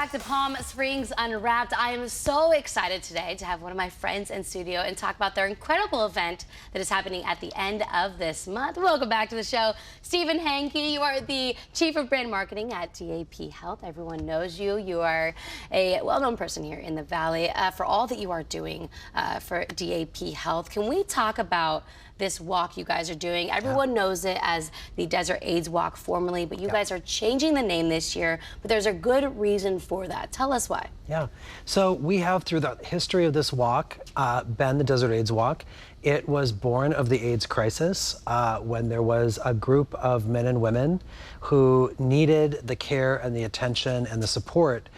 back to Palm Springs Unwrapped. I am so excited today to have one of my friends in studio and talk about their incredible event that is happening at the end of this month. Welcome back to the show, Stephen Hankey. You are the Chief of Brand Marketing at DAP Health. Everyone knows you. You are a well-known person here in the Valley for all that you are doing for DAP Health. Can we talk about this walk you guys are doing? Everyone knows it as the Desert AIDS Walk formerly, but you guys are changing the name this year, but there's a good reason for that. Tell us why. Yeah, so we have, through the history of this walk, been the Desert AIDS Walk. It was born of the AIDS crisis when there was a group of men and women who needed the care and the attention and the support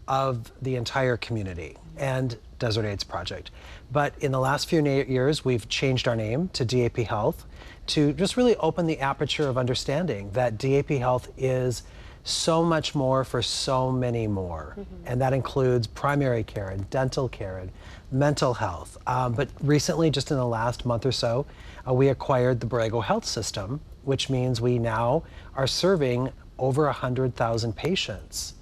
of the entire community and Desert AIDS Project. But in the last few years, we've changed our name to DAP Health to just really open the aperture of understanding that DAP Health is so much more for so many more. And that includes primary care and dental care and mental health. But recently, just in the last month or so, we acquired the Borrego Health System, which means we now are serving over 100,000 patients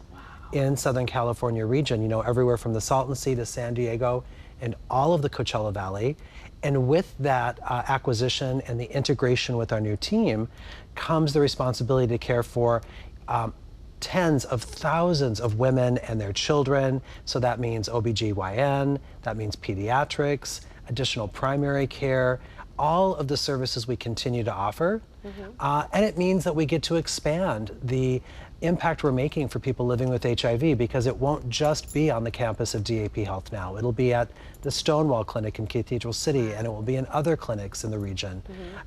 in Southern California region, you know, everywhere from the Salton Sea to San Diego and all of the Coachella Valley. And with that acquisition and the integration with our new team comes the responsibility to care for tens of thousands of women and their children. So that means OBGYN, that means pediatrics, additional primary care, all of the services we continue to offer. And it means that we get to expand the impact we're making for people living with HIV, because it won't just be on the campus of DAP Health now. It'll be at the Stonewall Clinic in Cathedral City, and it will be in other clinics in the region.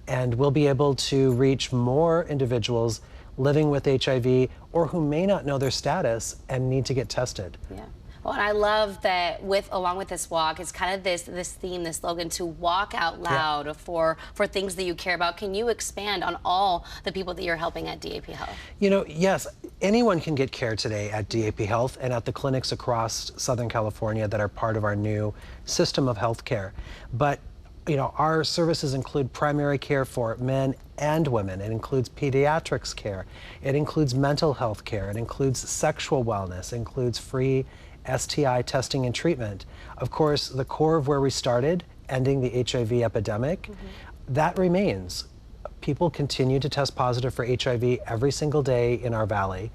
And we'll be able to reach more individuals living with HIV or who may not know their status and need to get tested. Yeah. Well, and I love that along with this walk, it's kind of this theme, this slogan, to walk out loud for things that you care about. Can you expand on all the people that you're helping at DAP Health? You know, yes, anyone can get care today at DAP Health and at the clinics across Southern California that are part of our new system of healthcare. But you know, our services include primary care for men and women. It includes pediatrics care. It includes mental health care. It includes sexual wellness. It includes free STI testing and treatment. Of course, the core of where we started, ending the HIV epidemic, that remains. People continue to test positive for HIV every single day in our valley.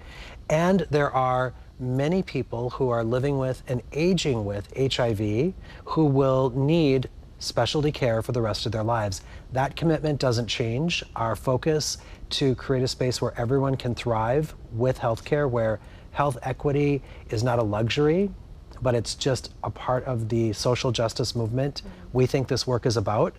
And there are many people who are living with and aging with HIV who will need specialty care for the rest of their lives. That commitment doesn't change. Our focus to create a space where everyone can thrive with healthcare, where health equity is not a luxury, but it's just a part of the social justice movement we think this work is about.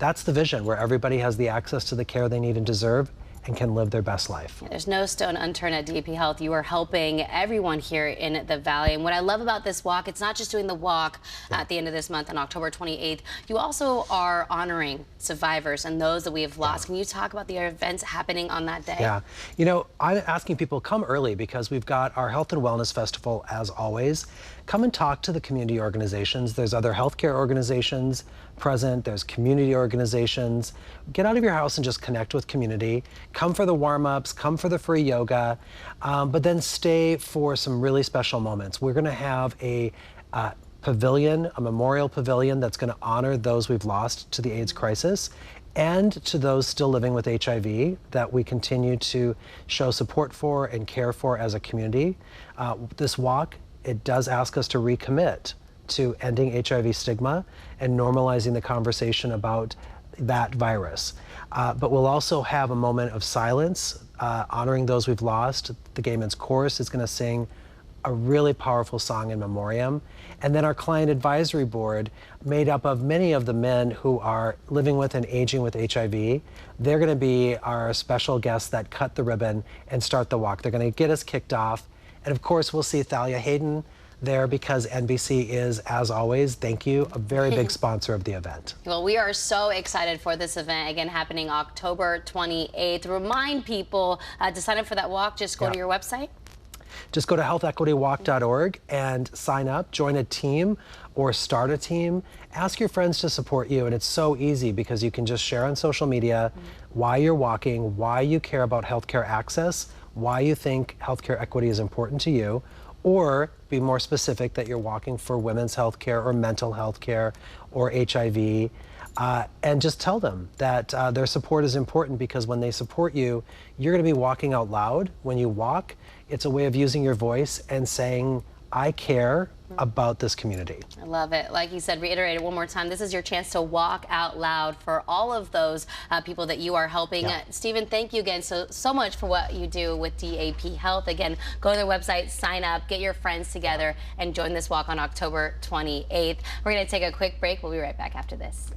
That's the vision, where everybody has the access to the care they need and deserve and can live their best life. Yeah, there's no stone unturned at DAP Health. You are helping everyone here in the Valley. And what I love about this walk, it's not just doing the walk at the end of this month on October 28th. You also are honoring survivors and those that we have lost. Can you talk about the events happening on that day? Yeah, you know, I'm asking people come early because we've got our Health and Wellness Festival as always. Come and talk to the community organizations. There's other healthcare organizations present. There's community organizations. Get out of your house and just connect with community. Come for the warm-ups, come for the free yoga, but then stay for some really special moments. We're gonna have a pavilion, a memorial pavilion that's gonna honor those we've lost to the AIDS crisis and to those still living with HIV that we continue to show support for and care for as a community. This walk, it does ask us to recommit to ending HIV stigma and normalizing the conversation about that virus. But we'll also have a moment of silence, honoring those we've lost. The Gay Men's Chorus is gonna sing a really powerful song in memoriam. And then our client advisory board, made up of many of the men who are living with and aging with HIV, they're gonna be our special guests that cut the ribbon and start the walk. They're gonna get us kicked off. And of course, we'll see Thalia Hayden there because NBC is, as always, thank you, a very big sponsor of the event. Well, we are so excited for this event, again, happening October 28th. Remind people to sign up for that walk, just go to your website. Just go to healthequitywalk.org and sign up, join a team or start a team. Ask your friends to support you, and it's so easy because you can just share on social media why you're walking, why you care about healthcare access, why you think healthcare equity is important to you, or be more specific that you're walking for women's health care or mental health care or HIV. And just tell them that their support is important, because when they support you, you're going to be walking out loud. When you walk, it's a way of using your voice and saying, I care about this community. I love it. Like you said, reiterate it one more time. This is your chance to walk out loud for all of those people that you are helping. Yeah. Stephen, thank you again so much for what you do with DAP Health. Again, go to their website, sign up, get your friends together, and join this walk on October 28th. We're going to take a quick break. We'll be right back after this.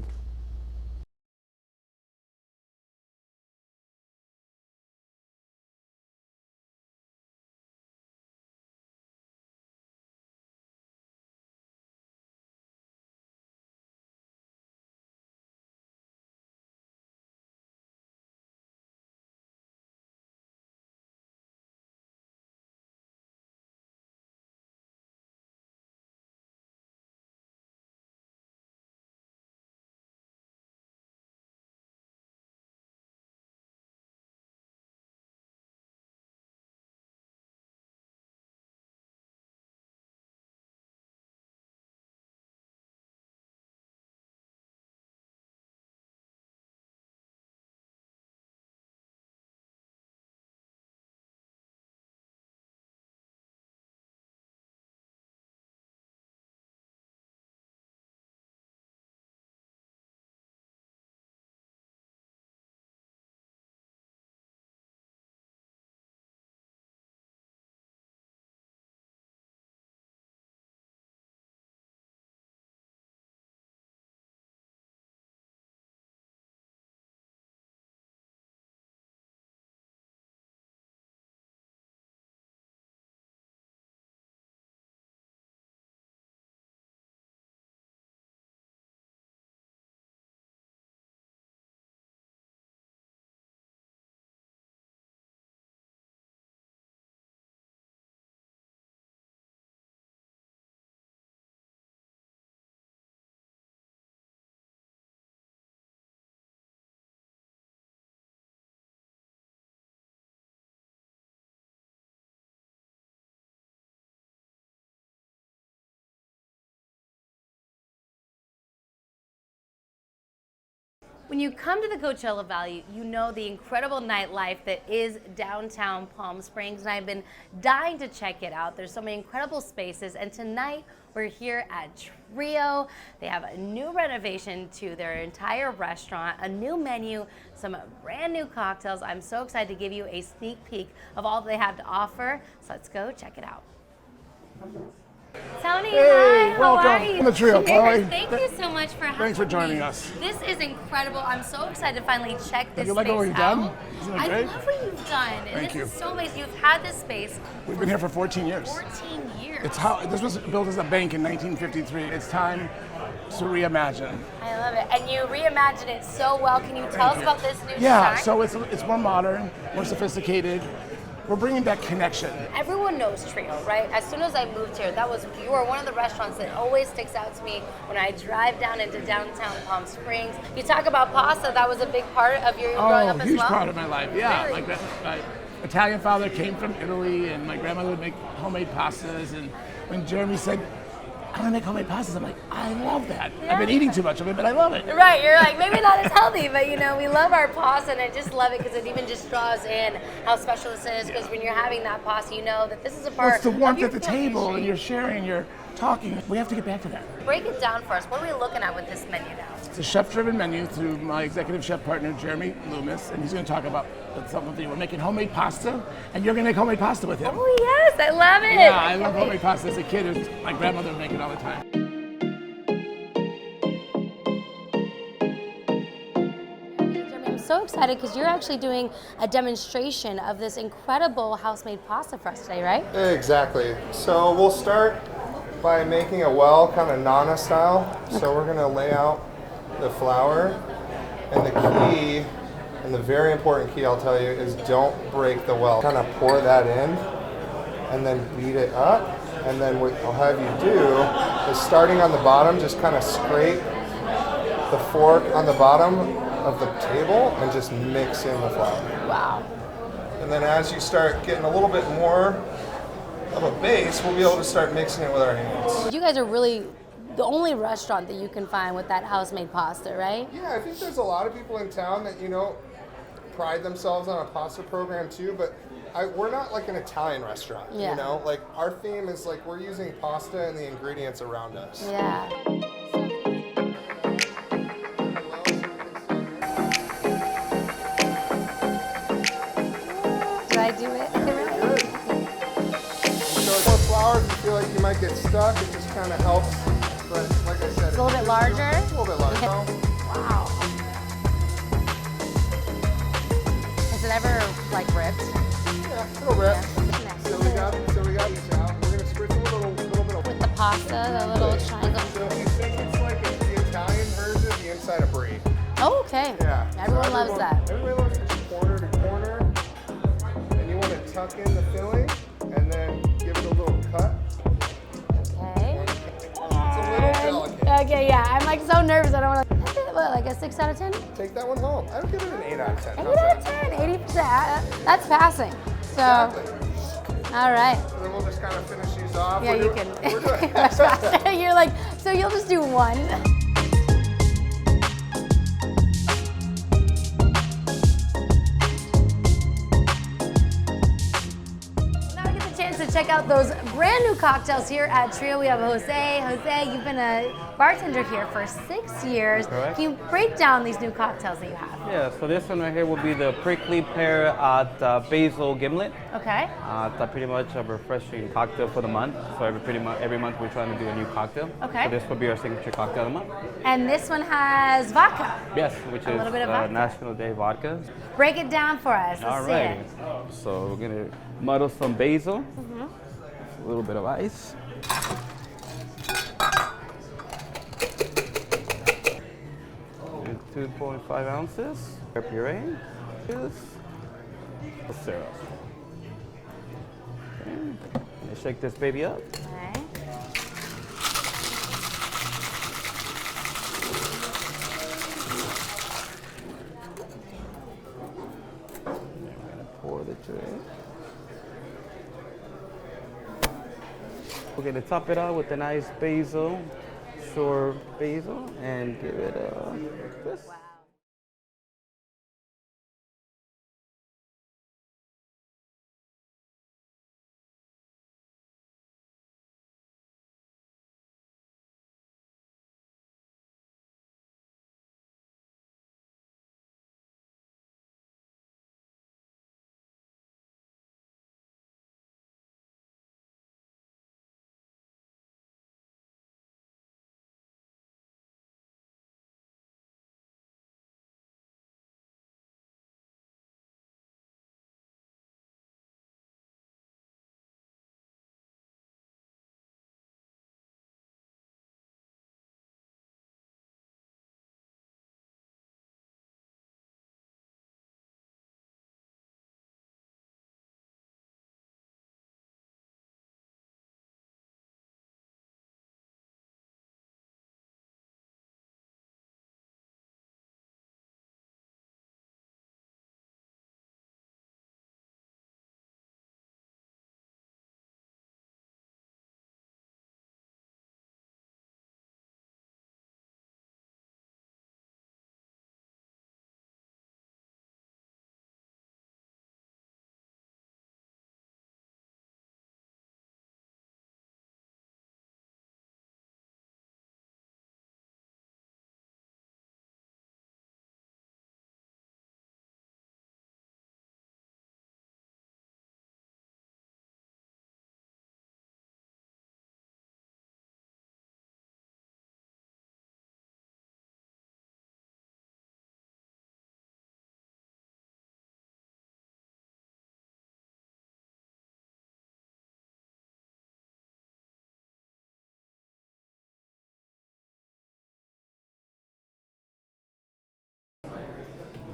When you come to the Coachella Valley, you know the incredible nightlife that is downtown Palm Springs, and I've been dying to check it out. There's so many incredible spaces, and tonight we're here at Trio. They have a new renovation to their entire restaurant, a new menu, some brand new cocktails. I'm so excited to give you a sneak peek of all they have to offer, so let's go check it out. Tony, Hey, hi, how welcome. are you? I'm the Trio, Chloe. Thank you so much for having me. Thanks for joining us. This is incredible. I'm so excited to finally check this You like space what we've out. done? Isn't it I great? love what you've done. Thank this you. is so amazing. You've had this space We've been here for 14 years. 14 years. It's how this was built as a bank in 1953. It's time to reimagine. I love it. And you reimagined it so well. Can you tell us you. about this new Yeah, design? so it's more modern, more sophisticated. We're bringing back connection. Everyone knows Trio, right? As soon as I moved here, you were one of the restaurants that always sticks out to me when I drive down into downtown Palm Springs. You talk about pasta, that was a big part of your growing up as well? Huge part of my life. Yeah, Really? my Italian father came from Italy, and my grandmother would make homemade pastas. And when Jeremy said, "I want to make homemade pastas," I'm like, I love that. Yeah. I've been eating too much of it, but I love it. Right, you're like, maybe not as healthy, but you know, we love our pasta, and I just love it because it even just draws in how special this is, because when you're having that pasta, you know that this is a part Well, it's the warmth of your at the family table, history. and you're sharing, you're talking. We have to get back to that. Break it down for us. What are we looking at with this menu now? It's a chef-driven menu through my executive chef partner, Jeremy Loomis, and he's going to talk about something for you. We're making homemade pasta, and you're going to make homemade pasta with him. Oh yes, I love it. Yeah, I love can't homemade pasta. As a kid, my grandmother would make it all the time. I'm so excited because you're actually doing a demonstration of this incredible house-made pasta for us today, right? Exactly. So we'll start by making a well, kind of Nana style. So we're gonna lay out the flour, and the key, and the very important key I'll tell you, is don't break the well. Kind of pour that in, and then beat it up. And then what I'll have you do is, starting on the bottom, just kind of scrape the fork on the bottom of the table and just mix in the flour. Wow. And then as you start getting a little bit more of a base, we'll be able to start mixing it with our hands. You guys are really the only restaurant that you can find with that house-made pasta, right? Yeah, I think there's a lot of people in town that, pride themselves on a pasta program too, but we're not like an Italian restaurant, Yeah. Like our theme is like we're using pasta and the ingredients around us. Yeah. Did I do it? Good. So if more flour, if you feel like you might get stuck, it just kind of helps. But like I said, It's a little bit larger? It's a little bit larger. Wow. Has it ever like ripped? Yeah, it'll rip. So we got these out. We're gonna spritz a little bit of. With the pasta, the little triangle. So if you think it's like the Italian version, the inside of brie. Oh, okay. Yeah. Everyone loves that. Everybody loves it corner to corner. And you want to tuck in the filling and then give it a little cut. Okay. It's a little delicate. Okay, yeah. I'm like so nervous. I don't want to. What, like a 6 out of 10? Take that one home. I would give it an 8 out of 10. 8 out of 10. 80%. That's passing. So, Exactly. all right. So then we'll just kind of finish these off. Yeah, you can. We're good. Much faster. You're like, so you'll just do one. Now we get the chance to check out those brand new cocktails here at Trio. We have Jose. Jose, you've been a bartender here for 6 years. Correct. Can you break down these new cocktails that you have? Yeah, so this one right here will be the prickly pear basil gimlet. Okay. It's pretty much a refreshing cocktail for the month. So every month we're trying to do a new cocktail. Okay. So this will be our signature cocktail of the month. And this one has vodka. Yes, which A is little bit of vodka. National Day vodka. Break it down for us. Let's All see right. it. So we're gonna muddle some basil, Mm-hmm. a little bit of ice. And 2.5 ounces of puree. This syrup. Okay. And shake this baby up. Okay. Pour the tray. We're gonna top it out with a nice basil, shore basil, and give it a twist. Wow.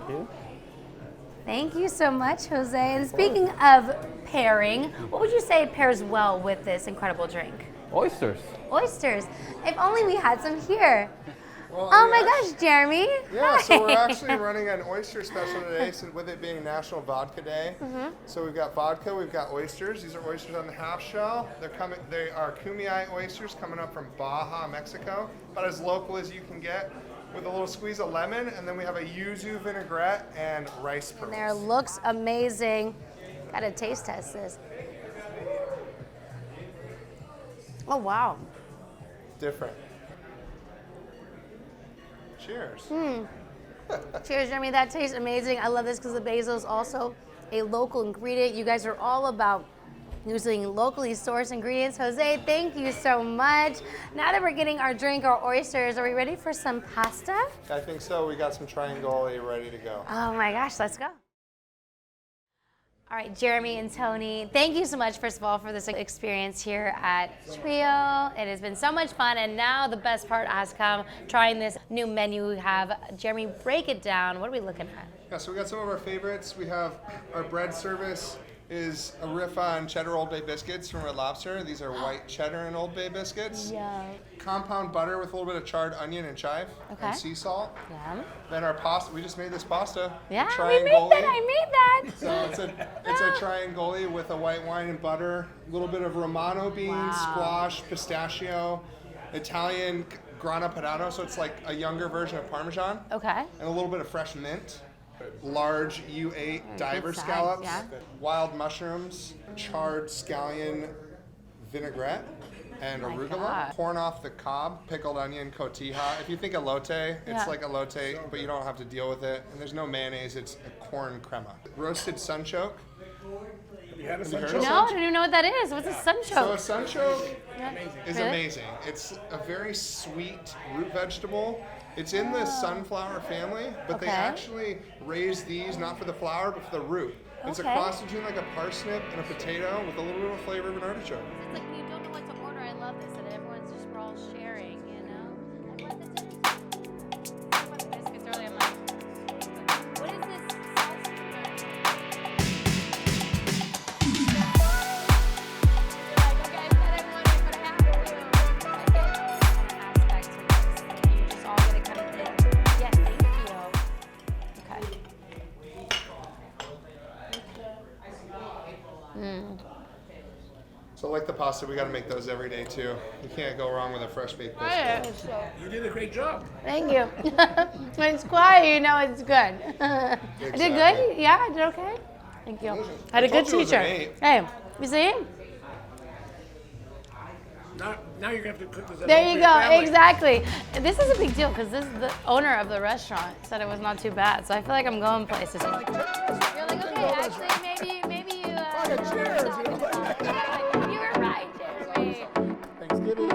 Thank you. Thank you so much, Jose. And speaking of pairing, what would you say pairs well with this incredible drink? Oysters. Oysters. If only we had some here. Well, Oh my gosh, Jeremy. Yeah, so we're Hi. actually running an oyster special today, so with it being National Vodka Day. So we've got vodka, we've got oysters. These are oysters on the half shell. They are kumai oysters coming up from Baja, Mexico, about as local as you can get, with a little squeeze of lemon, and then we have a yuzu vinaigrette and rice pearls. And there looks amazing. Gotta taste test this. Oh wow. Different. Cheers. Cheers, Jeremy. That tastes amazing. I love this because the basil is also a local ingredient. You guys are all about using locally sourced ingredients. Jose, thank you so much. Now that we're getting our drink, our oysters, are we ready for some pasta? I think so. We got some triangoli ready to go. Oh my gosh, let's go. All right, Jeremy and Tony, thank you so much, first of all, for this experience here at Trio. It has been so much fun, and now the best part has come, trying this new menu we have. Jeremy, break it down. What are we looking at? Yeah, so we got some of our favorites. We have our bread service is a riff on cheddar Old Bay biscuits from Red Lobster. These are white cheddar and Old Bay biscuits. Yeah. Compound butter with a little bit of charred onion and chive and sea salt. Yeah. Then our pasta, we just made this pasta. Yeah, we made that. I made that. So it's a triangoli with a white wine and butter, a little bit of Romano beans, squash, pistachio, Italian grana padano, so it's like a younger version of Parmesan. Okay. And a little bit of fresh mint. Large U8 diver size, scallops, yeah. wild mushrooms, charred scallion vinaigrette, and Oh my arugula. God. Corn off the cob, pickled onion, cotija. If you think elote, it's Yeah. like elote, but you don't have to deal with it. And there's no mayonnaise, it's a corn crema. Roasted sunchoke. Have you had a Have you heard sunchoke? of No, I don't even know what that is. What's a sunchoke? So a sunchoke is Really? amazing. It's a very sweet root vegetable. It's in the sunflower family, but they Okay. actually raise these not for the flower, but for the root. It's Okay. a cross between like a parsnip and a potato with a little bit of flavor of an artichoke. It's like when you don't know what to order. I love this, that everyone's just, we're all sharing, you know? I love this. Talking about the biscuits earlier, I'm like, what is this sauce? You're like, okay, I said I wanted, but I have to. I get aspect to this. And you just all get it kind of thing. Yeah, thank you. Okay. So like the pasta, we got to make those every day too. You can't go wrong with a fresh baked biscuit. Yeah. You did a great job. Thank you. When it's quiet, you know it's good. I did Exactly. good? Yeah, I did okay? Thank you. I had a I good told you it was an teacher. 8. Hey, you see? Now you're going to have to cook this at There home you for your go, family. exactly. And this is a big deal because this is the owner of the restaurant said it was not too bad. So I feel like I'm going places. You're like, okay, actually, maybe you. Cheers, you know? You were right, Jeremy. Thanksgiving.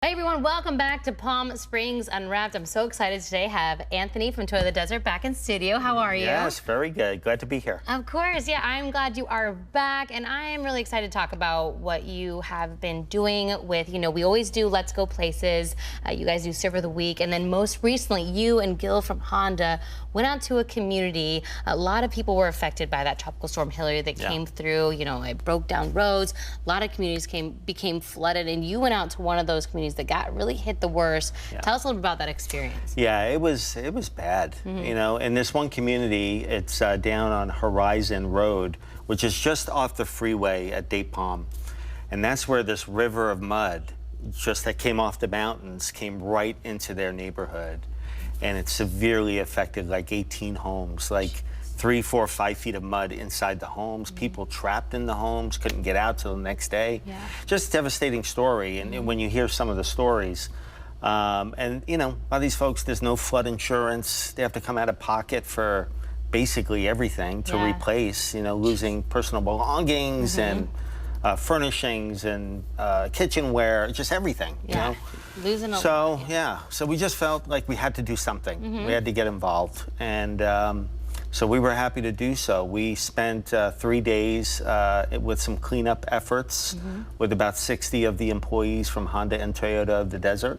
Hey everyone, welcome back to Palm Springs Unwrapped. I'm so excited today to have Anthony from Toy of the Desert back in studio. How are you? Yes, very good. Glad to be here. Of course, yeah, I'm glad you are back, and I am really excited to talk about what you have been doing with, we always do Let's Go Places, you guys do Serve of the Week, and then most recently, you and Gil from Honda went out to a community. A lot of people were affected by that tropical storm Hillary that came through, it broke down roads, a lot of communities became flooded, and you went out to one of those communities that got really hit the worst. Tell us a little bit about that experience. Yeah, it was bad. In this one community, it's down on Horizon Road, which is just off the freeway at Date Palm, and that's where this river of mud, just that came off the mountains, came right into their neighborhood, and it severely affected like 18 homes, like 3, 4, 5 feet of mud inside the homes. People trapped in the homes, couldn't get out till the next day. Just a devastating story. And when you hear some of the stories, and a lot of these folks, there's no flood insurance. They have to come out of pocket for basically everything to replace, losing personal belongings and furnishings and kitchenware, just everything, Losing a lot. So we just felt like we had to do something. We had to get involved. And so we were happy to do so. We spent 3 days with some cleanup efforts with about 60 of the employees from Honda and Toyota of the Desert.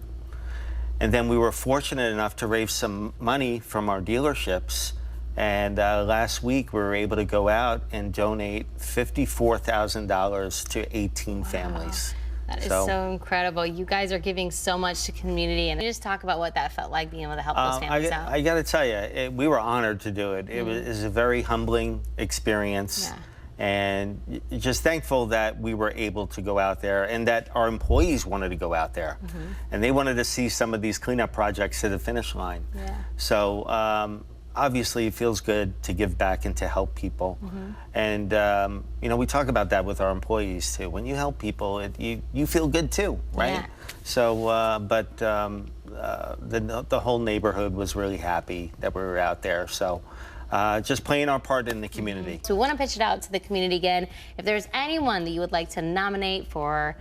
And then we were fortunate enough to raise some money from our dealerships. And last week we were able to go out and donate $54,000 to 18 families. That is so incredible. You guys are giving so much to community, and just talk about what that felt like being able to help those families out. I got to tell you, we were honored to do it. It was a very humbling experience, and just thankful that we were able to go out there and that our employees wanted to go out there, and they wanted to see some of these cleanup projects to the finish line. So obviously it feels good to give back and to help people. And we talk about that with our employees too. When you help people, you feel good too, right? So the whole neighborhood was really happy that we were out there. So just playing our part in the community. So we want to pitch it out to the community again. If there's anyone that you would like to nominate for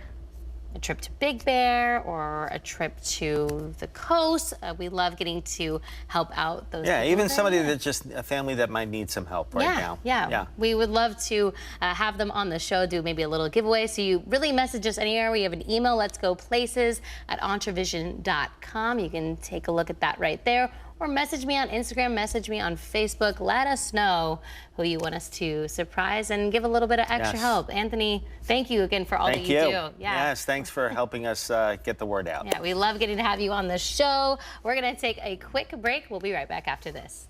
a trip to Big Bear or a trip to the coast, we love getting to help out those people. Even somebody that's just a family that might need some help right now. Yeah. We would love to have them on the show, do maybe a little giveaway. So you really message us anywhere. We have an email, letsgoplaces@entravision.com. You can take a look at that right there. Or message me on Instagram, message me on Facebook. Let us know who you want us to surprise and give a little bit of extra help. Anthony, thank you again for all that you do. Yes, thanks for helping us get the word out. Yeah, we love getting to have you on the show. We're going to take a quick break. We'll be right back after this.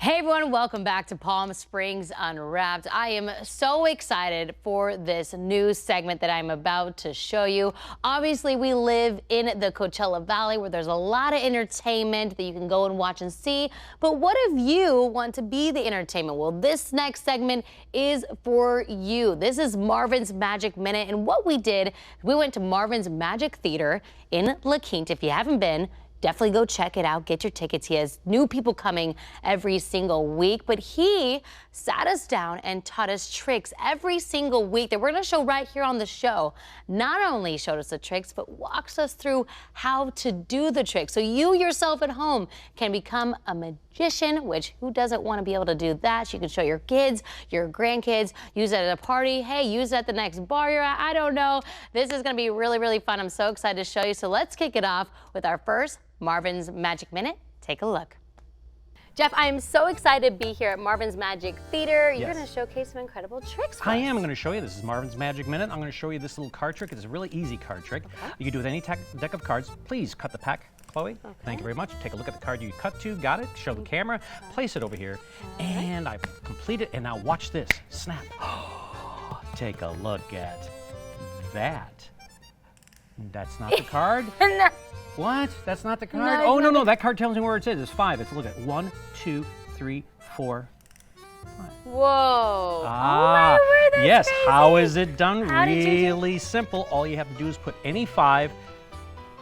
Hey everyone, welcome back to Palm Springs Unwrapped. I am so excited for this new segment that I'm about to show you. Obviously, we live in the Coachella Valley where there's a lot of entertainment that you can go and watch and see. But what if you want to be the entertainment? Well, this next segment is for you. This is Marvin's Magic Minute, and what we did, we went to Marvin's Magic Theater in La Quinta. If you haven't been, definitely go check it out. Get your tickets. He has new people coming every single week. But he sat us down and taught us tricks every single week that we're going to show right here on the show. Not only showed us the tricks, but walks us through how to do the tricks. So you yourself at home can become a magician, which who doesn't want to be able to do that? You can show your kids, your grandkids, use it at a party. Hey, use it at the next bar you're at. I don't know. This is going to be really, really fun. I'm so excited to show you. So let's kick it off with our first Marvin's Magic Minute. Take a look. Jeff, I am so excited to be here at Marvin's Magic Theater. You're going to showcase some incredible tricks for us. I am going to show you. This is Marvin's Magic Minute. I'm going to show you this little card trick. It's a really easy card trick. Okay. You can do it with any deck of cards. Please cut the pack, Chloe. Okay. Thank you very much. Take a look at the card you cut to. Got it. Show the camera. Place it over here. And I've completed. And now watch this. Snap. Take a look at that. That's not the card. No. What? That's not the card? No, Oh, no, that card tells me where it is. It's 5. Let's look at 1, 2, 3, 4, 5. Whoa. Ah, oh my word, that's yes. crazy. How is it done? How did you do- Really simple. All you have to do is put any 5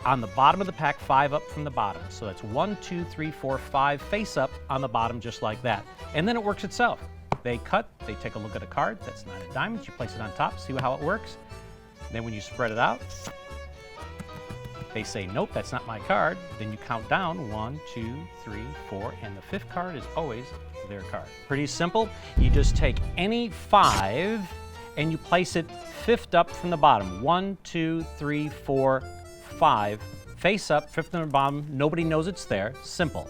on the bottom of the pack, 5 up from the bottom. So that's 1, 2, 3, 4, 5 face up on the bottom just like that. And then it works itself. They cut, they take a look at a card. That's 9 of diamonds. You place it on top, see how it works. Then when you spread it out, they say, nope, that's not my card. Then you count down 1, 2, 3, 4, and the 5th card is always their card. Pretty simple. You just take any 5 and you place it 5th up from the bottom. 1, 2, 3, 4, 5. Face up, 5th from the bottom. Nobody knows it's there. Simple.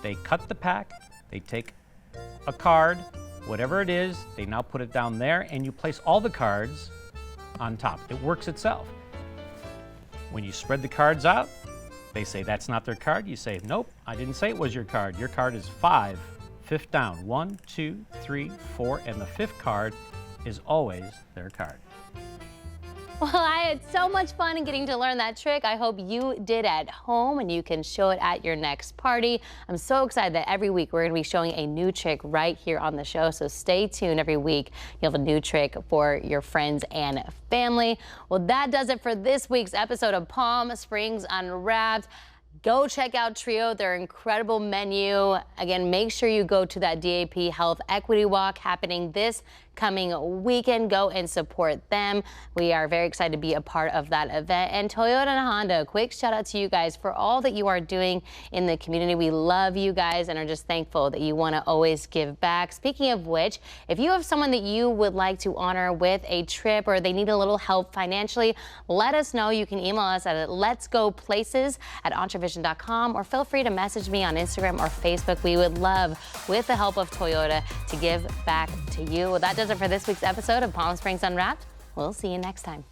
They cut the pack. They take a card, whatever it is. They now put it down there, and you place all the cards on top. It works itself. When you spread the cards out, they say that's not their card. You say, nope, I didn't say it was your card. Your card is 5, 5th down. 1, 2, 3, 4, and the 5th card is always their card. Well, I had so much fun in getting to learn that trick. I hope you did at home and you can show it at your next party. I'm so excited that every week we're going to be showing a new trick right here on the show. So stay tuned every week. You'll have a new trick for your friends and family. Well, that does it for this week's episode of Palm Springs Unwrapped. Go check out Trio, their incredible menu. Again, make sure you go to that DAP Health Equity Walk happening this coming weekend. Go and support them. We are very excited to be a part of that event. And Toyota and Honda, quick shout out to you guys for all that you are doing in the community. We love you guys and are just thankful that you want to always give back. Speaking of which, if you have someone that you would like to honor with a trip or they need a little help financially, let us know. You can email us at letsgoplaces@entravision.com or feel free to message me on Instagram or Facebook. We would love, with the help of Toyota, to give back to you. Well, that does it for this week's episode of Palm Springs Unwrapped. We'll see you next time.